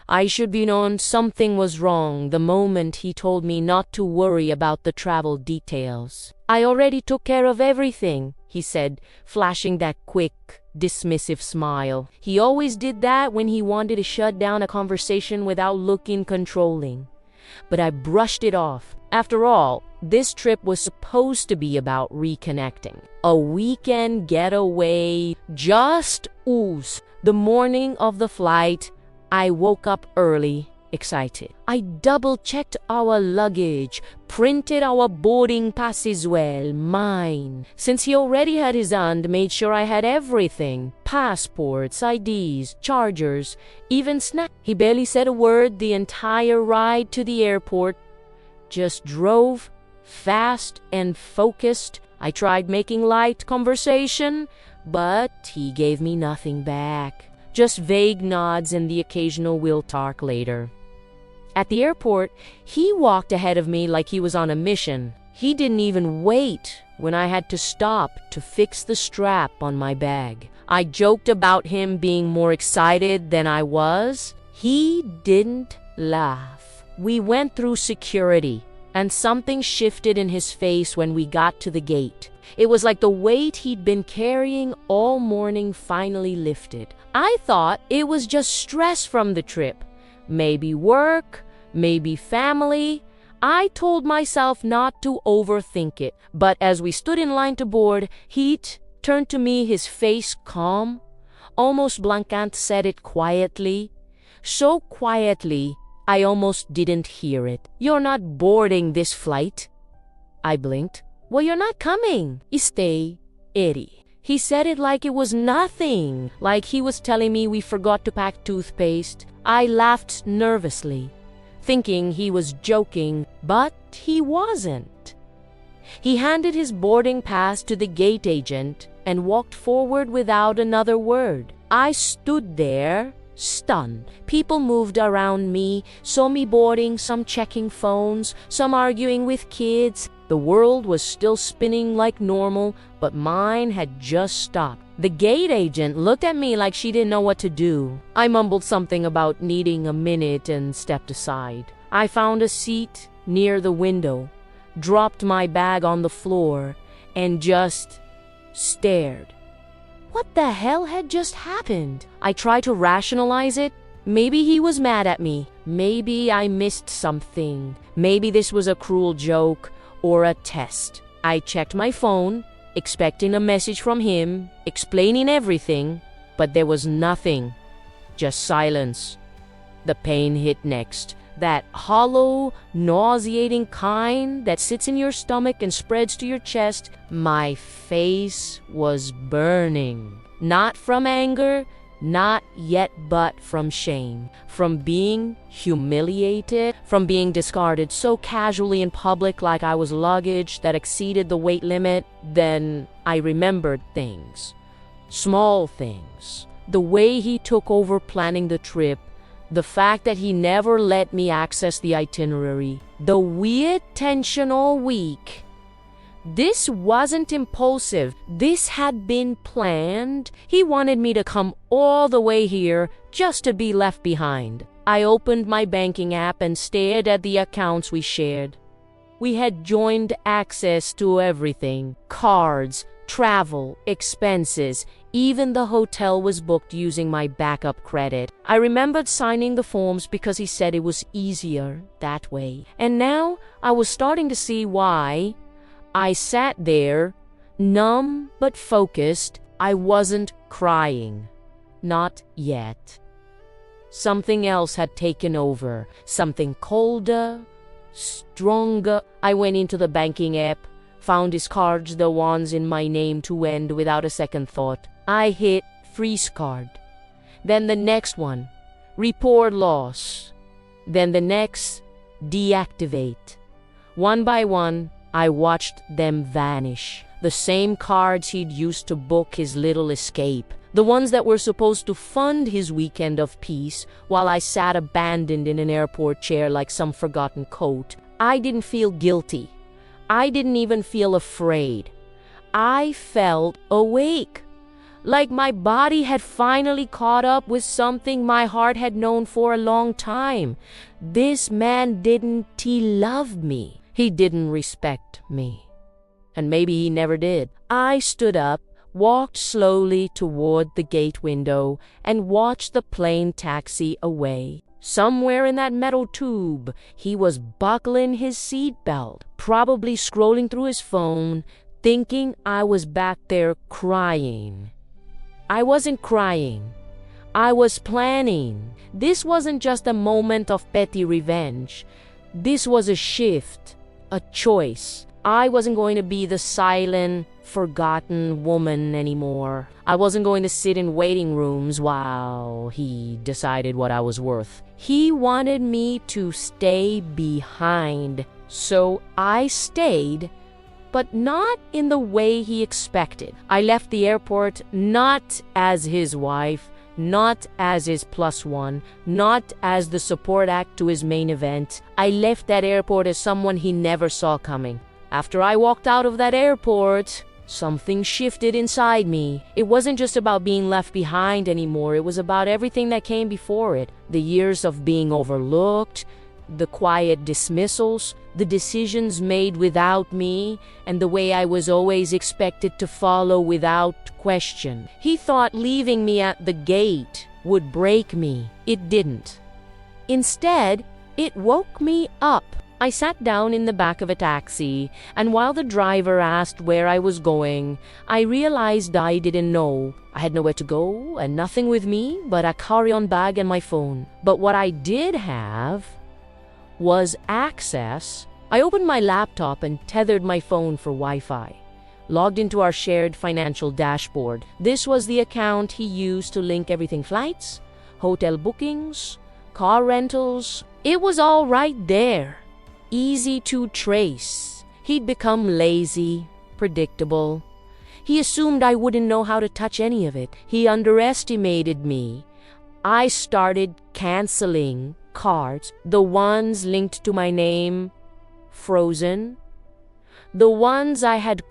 I should be known something was wrong the moment he told me not to worry about the travel details. I already took care of everything, he said, flashing that quick, dismissive smile. He always did that when he wanted to shut down a conversation without looking controlling. But I brushed it off. After all, this trip was supposed to be about reconnecting. A weekend getaway, just ooze. The morning of the flight, I woke up early, excited. I double-checked our luggage, printed our boarding pass as well, mine. Since he already had his and made sure I had everything. Passports, IDs, chargers, even snacks. He barely said a word the entire ride to the airport. Just drove, fast and focused. I tried making light conversation, but he gave me nothing back. Just vague nods and the occasional "we'll talk later." At the airport, he walked ahead of me like he was on a mission. He didn't even wait when I had to stop to fix the strap on my bag. I joked about him being more excited than I was. He didn't laugh. We went through security, and something shifted in his face when we got to the gate. It was like the weight he'd been carrying all morning finally lifted. I thought it was just stress from the trip. Maybe work, maybe family. I told myself not to overthink it. But as we stood in line to board, he turned to me, his face calm. Almost Blancant said it quietly. So quietly, I almost didn't hear it. "You're not boarding this flight." I blinked. "Well, you're not coming. Stay, Eddie." He said it like it was nothing, like he was telling me we forgot to pack toothpaste. I laughed nervously, thinking he was joking, but he wasn't. He handed his boarding pass to the gate agent and walked forward without another word. I stood there, stunned. People moved around me, saw me boarding, some checking phones, some arguing with kids. The world was still spinning like normal, but mine had just stopped. The gate agent looked at me like she didn't know what to do. I mumbled something about needing a minute and stepped aside. I found a seat near the window, dropped my bag on the floor, and just stared. What the hell had just happened? I tried to rationalize it. Maybe he was mad at me. Maybe I missed something. Maybe this was a cruel joke or a test. I checked my phone, expecting a message from him, explaining everything, but there was nothing. Just silence. The pain hit next. That hollow, nauseating kind that sits in your stomach and spreads to your chest. My face was burning. Not from anger, not yet, but from shame. From being humiliated, from being discarded so casually in public like I was luggage that exceeded the weight limit. Then I remembered things. Small things. The way he took over planning the trip. The fact that he never let me access the itinerary. The weird tension all week. This wasn't impulsive. This had been planned. He wanted me to come all the way here just to be left behind. I opened my banking app and stared at the accounts we shared. We had joined access to everything. Cards, travel, expenses. Even the hotel was booked using my backup credit. I remembered signing the forms because he said it was easier that way. And now I was starting to see why. I sat there, numb but focused. I wasn't crying. Not yet. Something else had taken over. Something colder, stronger. I went into the banking app, found his cards, the ones in my name, to end without a second thought. I hit freeze card. Then the next one, report loss. Then the next, deactivate. One by one, I watched them vanish. The same cards he'd used to book his little escape. The ones that were supposed to fund his weekend of peace while I sat abandoned in an airport chair like some forgotten coat. I didn't feel guilty. I didn't even feel afraid. I felt awake. like my body had finally caught up with something my heart had known for a long time. This man didn't love me. He didn't respect me. And maybe he never did. I stood up, walked slowly toward the gate window, and watched the plane taxi away. Somewhere in that metal tube, he was buckling his seatbelt, probably scrolling through his phone, thinking I was back there crying. I wasn't crying. I was planning. This wasn't just a moment of petty revenge. This was a shift, a choice. I wasn't going to be the silent, forgotten woman anymore. I wasn't going to sit in waiting rooms while he decided what I was worth. He wanted me to stay behind, so I stayed, but not in the way he expected. I left the airport not as his wife, not as his plus one, not as the support act to his main event. I left that airport as someone he never saw coming. After I walked out of that airport, something shifted inside me. It wasn't just about being left behind anymore. It was about everything that came before it. The years of being overlooked, the quiet dismissals, the decisions made without me, and the way I was always expected to follow without question. He thought leaving me at the gate would break me. It didn't. Instead, it woke me up. I sat down in the back of a taxi, and while the driver asked where I was going, I realized I didn't know. I had nowhere to go and nothing with me but a carry-on bag and my phone. But what I did have was access. I opened my laptop and tethered my phone for Wi-Fi. Logged into our shared financial dashboard. This was the account he used to link everything: flights, hotel bookings, car rentals. It was all right there. Easy to trace. He'd become lazy, predictable. He assumed I wouldn't know how to touch any of it. He underestimated me. I started canceling cards, the ones linked to my name, frozen. The ones I had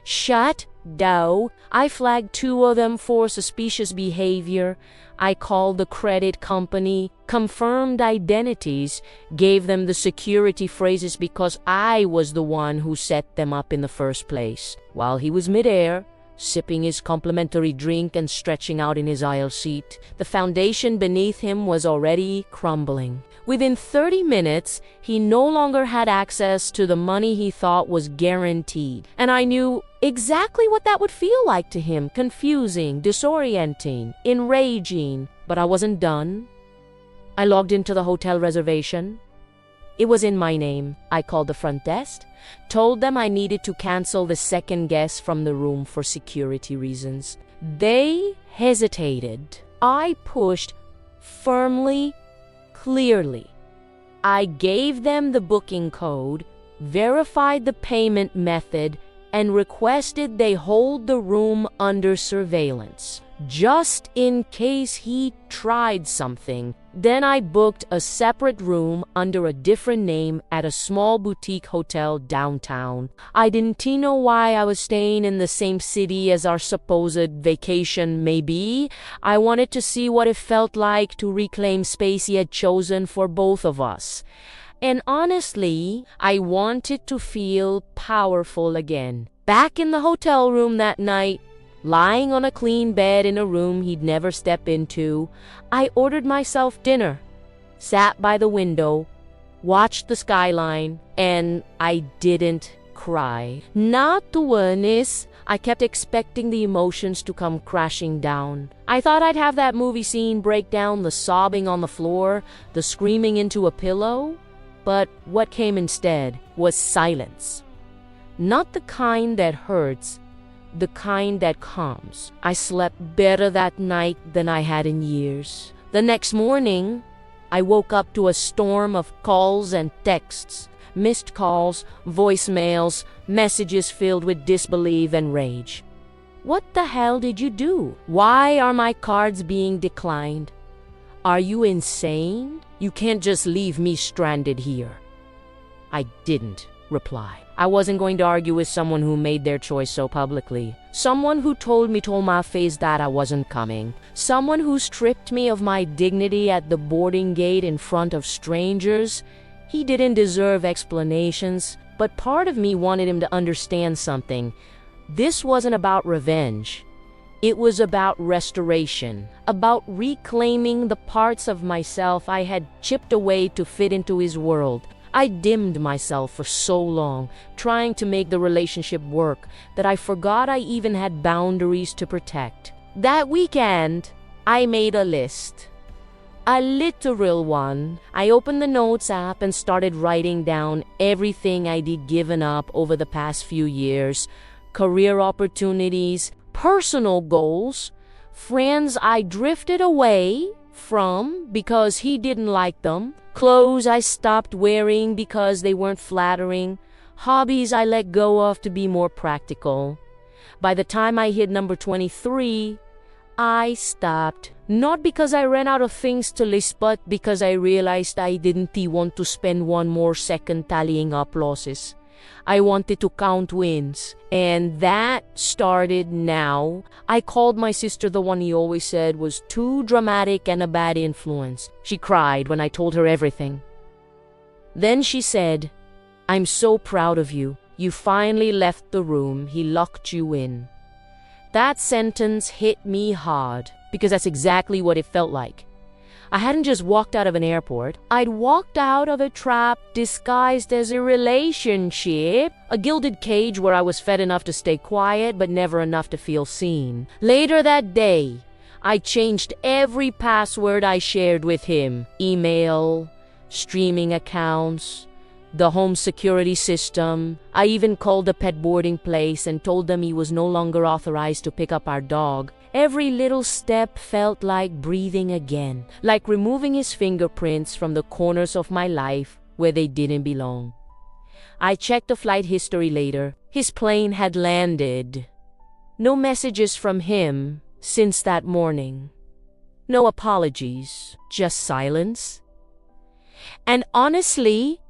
shut down. I flagged 2 of them for suspicious behavior. I called the credit company, confirmed identities, gave them the security phrases because I was the one who set them up in the first place. While he was midair, sipping his complimentary drink and stretching out in his aisle seat, the foundation beneath him was already crumbling. Within 30 minutes, he no longer had access to the money he thought was guaranteed. And I knew exactly what that would feel like to him: confusing, disorienting, enraging. But I wasn't done. I logged into the hotel reservation. It was in my name. I called the front desk, told them I needed to cancel the second guest from the room for security reasons. They hesitated. I pushed firmly, clearly. I gave them the booking code, verified the payment method, and requested they hold the room under surveillance, just in case he tried something. Then I booked a separate room under a different name at a small boutique hotel downtown. I didn't know why I was staying in the same city as our supposed vacation may be. I wanted to see what it felt like to reclaim space he had chosen for both of us. And honestly, I wanted to feel powerful again. Back in the hotel room that night, lying on a clean bed in a room he'd never step into, I ordered myself dinner, sat by the window, watched the skyline, and I didn't cry. Not to earnest. I kept expecting the emotions to come crashing down. I thought I'd have that movie scene break down, the sobbing on the floor, the screaming into a pillow. But what came instead was silence. Not the kind that hurts, the kind that calms. I slept better that night than I had in years. The next morning, I woke up to a storm of calls and texts, missed calls, voicemails, messages filled with disbelief and rage. What the hell did you do? Why are my cards being declined? Are you insane? You can't just leave me stranded here. I didn't. reply. I wasn't going to argue with someone who made their choice so publicly. Someone who told me to my face that I wasn't coming. Someone who stripped me of my dignity at the boarding gate in front of strangers. He didn't deserve explanations, but part of me wanted him to understand something. This wasn't about revenge. It was about restoration, about reclaiming the parts of myself I had chipped away to fit into his world. I dimmed myself for so long, trying to make the relationship work, that I forgot I even had boundaries to protect. That weekend, I made a list. A literal one. I opened the notes app and started writing down everything I'd given up over the past few years. Career opportunities, personal goals, friends I drifted away from because he didn't like them, clothes I stopped wearing because they weren't flattering, hobbies I let go of to be more practical. By the time I hit number 23, I stopped. Not because I ran out of things to list, but because I realized I didn't want to spend one more second tallying up losses. I wanted to count wins, and that started now. I called my sister the one he always said was too dramatic and a bad influence. She cried when I told her everything. Then she said, "I'm so proud of you. You finally left the room he locked you in." That sentence hit me hard, because that's exactly what it felt like. I hadn't just walked out of an airport. I'd walked out of a trap disguised as a relationship, a gilded cage where I was fed enough to stay quiet but never enough to feel seen. Later that day, I changed every password I shared with him. Email, streaming accounts, the home security system. I even called the pet boarding place and told them he was no longer authorized to pick up our dog. Every little step felt like breathing again, like removing his fingerprints from the corners of my life where they didn't belong. I checked the flight history later. His plane had landed. No messages from him since that morning. No apologies, just silence. And honestly,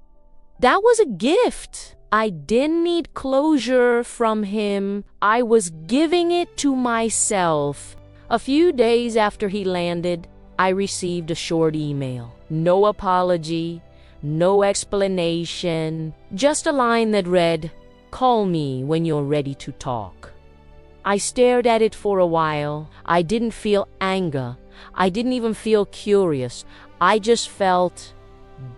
that was a gift. I didn't need closure from him. I was giving it to myself. A few days after he landed, I received a short email. No apology, no explanation, just a line that read, "Call me when you're ready to talk." I stared at it for a while. I didn't feel anger. I didn't even feel curious. I just felt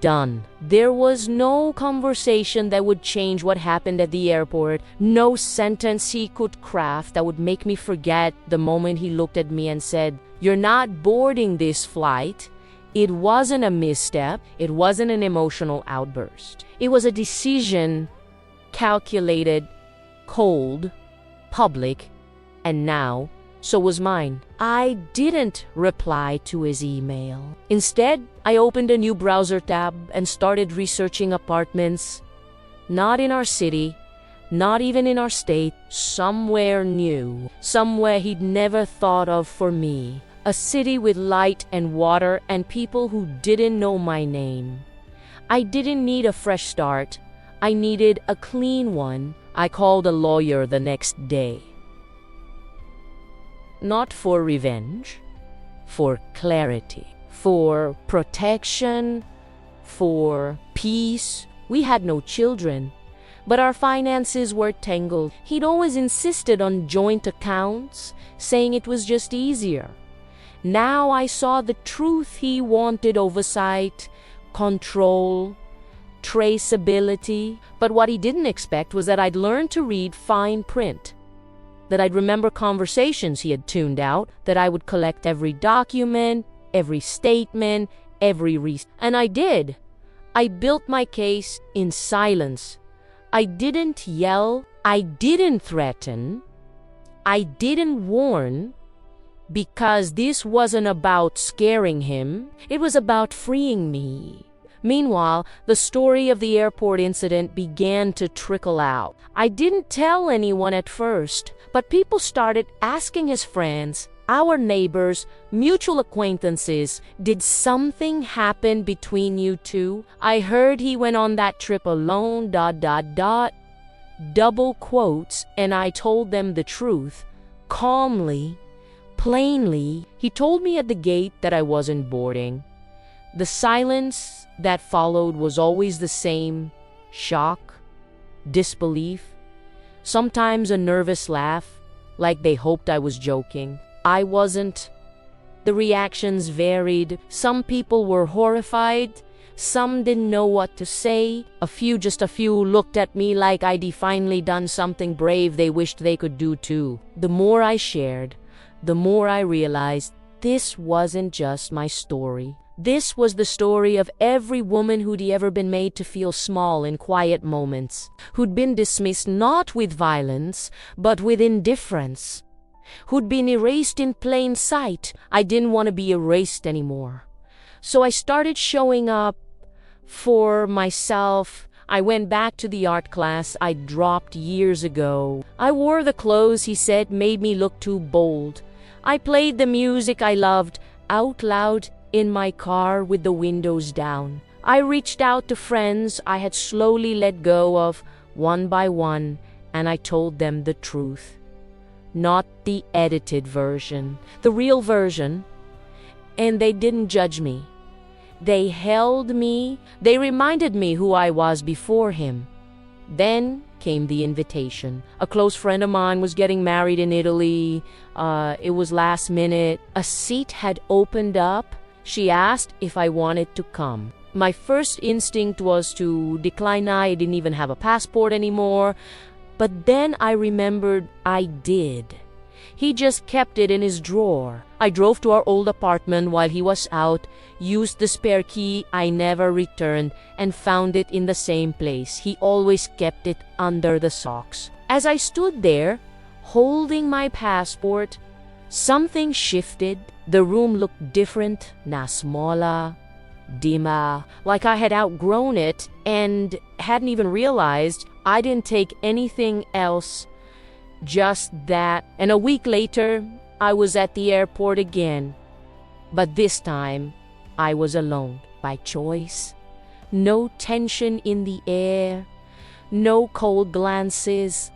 done. There was no conversation that would change what happened at the airport, no sentence he could craft that would make me forget the moment he looked at me and said, "You're not boarding this flight." It wasn't a misstep. It wasn't an emotional outburst. It was a decision, calculated, cold, public, and now so was mine. I didn't reply to his email. Instead, I opened a new browser tab and started researching apartments. Not in our city, not even in our state, somewhere new, somewhere he'd never thought of for me. A city with light and water and people who didn't know my name. I didn't need a fresh start. I needed a clean one. I called a lawyer the next day. Not for revenge, for clarity, for protection, for peace. We had no children, but our finances were tangled. He'd always insisted on joint accounts, saying it was just easier. Now I saw the truth. He wanted oversight, control, traceability. But what he didn't expect was that I'd learned to read fine print, that I'd remember conversations he had tuned out, that I would collect every document, every statement, and I did. I built my case in silence. I didn't yell. I didn't threaten. I didn't warn, because this wasn't about scaring him. It was about freeing me. Meanwhile, the story of the airport incident began to trickle out. I didn't tell anyone at first, but people started asking his friends, our neighbors, mutual acquaintances. Did something happen between you two? I heard he went on that trip alone, ... Double quotes, and I told them the truth. Calmly, plainly, he told me at the gate that I wasn't boarding. The silence that followed was always the same: shock, disbelief, sometimes a nervous laugh, like they hoped I was joking. I wasn't. The reactions varied. Some people were horrified. Some didn't know what to say. Just a few looked at me like I'd finally done something brave they wished they could do too. The more I shared, the more I realized this wasn't just my story. This was the story of every woman who'd ever been made to feel small in quiet moments, who'd been dismissed not with violence, but with indifference, who'd been erased in plain sight. I didn't want to be erased anymore. So I started showing up for myself. I went back to the art class I dropped years ago. I wore the clothes he said made me look too bold. I played the music I loved out loud in my car with the windows down. I reached out to friends I had slowly let go of one by one, and I told them the truth. Not the edited version, the real version. And they didn't judge me. They held me. They reminded me who I was before him. Then came the invitation. A close friend of mine was getting married in Italy. It was last minute. A seat had opened up. She asked if I wanted to come. My first instinct was to decline. I didn't even have a passport anymore. But then I remembered I did. He just kept it in his drawer. I drove to our old apartment while he was out, used the spare key I never returned, and found it in the same place. He always kept it under the socks. As I stood there, holding my passport, something shifted. The room looked different, na smaller, dimmer, like I had outgrown it and hadn't even realized I didn't take anything else. Just that. And a week later, I was at the airport again. But this time, I was alone by choice. No tension in the air, no cold glances,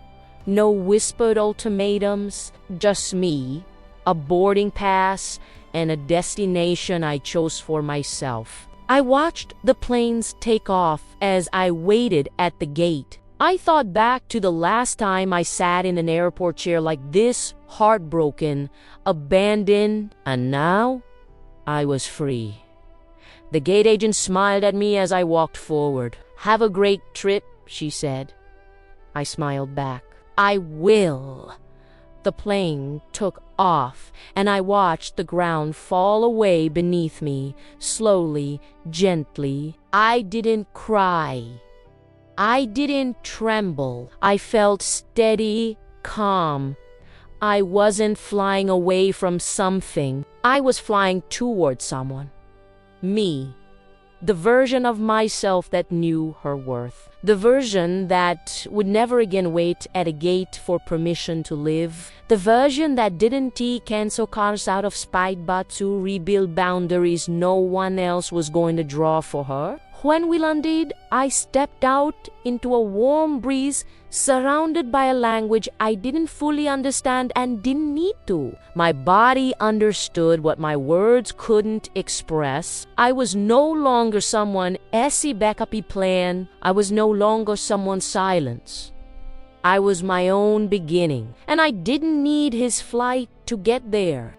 no whispered ultimatums, just me, a boarding pass, and a destination I chose for myself. I watched the planes take off as I waited at the gate. I thought back to the last time I sat in an airport chair like this, heartbroken, abandoned, and now I was free. The gate agent smiled at me as I walked forward. "Have a great trip," she said. I smiled back. "I will." The plane took off, and I watched the ground fall away beneath me, slowly, gently. I didn't cry. I didn't tremble. I felt steady, calm. I wasn't flying away from something. I was flying toward someone. Me. The version of myself that knew her worth. The version that would never again wait at a gate for permission to live. The version that didn't cancel cars out of spite but to rebuild boundaries no one else was going to draw for her. When we landed, I stepped out into a warm breeze, surrounded by a language I didn't fully understand and didn't need to. My body understood what my words couldn't express. I was no longer someone esse backup plan. I was no longer someone's silence. I was my own beginning, and I didn't need his flight to get there.